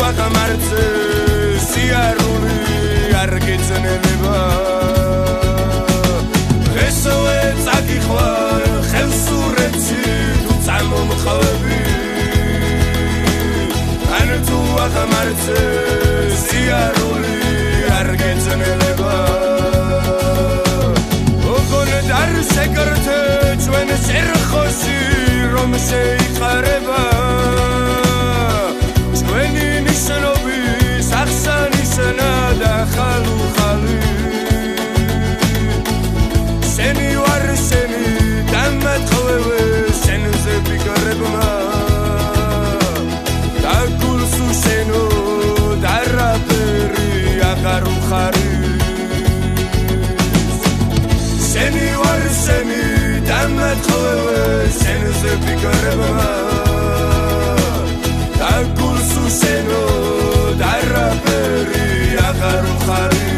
აღამარცე სიარული არ გეძნელება ესოვე წაგიხვარ ხელსურეთში თუ წამომყავები ან თუ აღამარცე სიარული არ გეძნელება ოღონდ არ შეგრთე ჩვენ შერხოში რომ შეიხარება ჩვენი ნიშნობის აღსანიშნა და ხალუხალი შენი ვარ შენი დამატყევე შენზე ფიქრებმა და გულს უშენო და რაფერი აღარ უხარი შენი ვარ შენი დამატყევე შენზე ფიქრებმა და გულს უშენო და რაფერი აღარ უხარი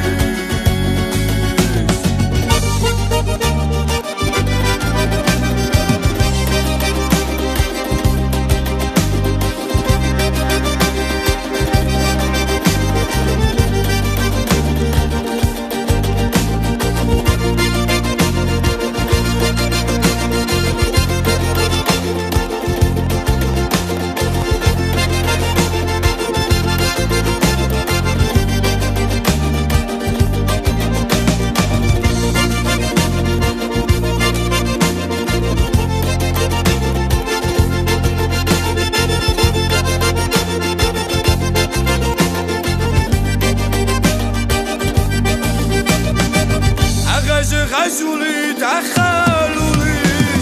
ღაჟული და ხალული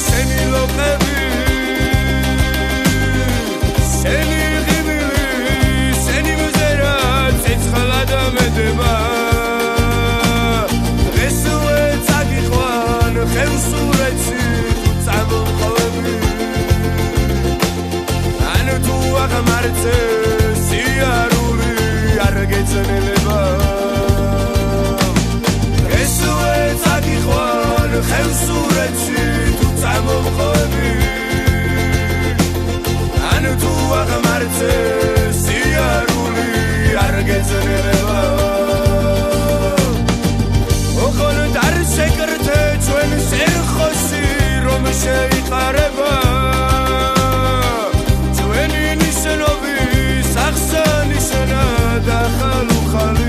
შენი ლოყები შენი ღიმილი შენი მზერა ცეცხლა და მედება დღესვე წაგიყვან ხელსურეთში თუ წამომყავები ან თუ აღამარცე სიარული არ გეძნელება ხელსურეთში თუ წამომყავები ან თუ აღამარცე სიარული არ გეძნელება ოღონდ არ შეგრთე ჩვენ შერხოში რომ შეიხარება ჩვენი ნიშნობის აღსანიშნა და ხალუხალი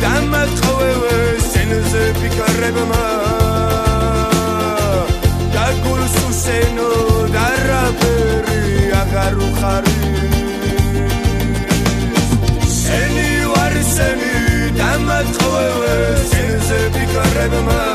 დამატყევე შენზე ფიქრებმა და გულს უშენო და რაფერი აღარ უხარი შენი ვარ შენი დამატყევე შენზე ფიქრებმა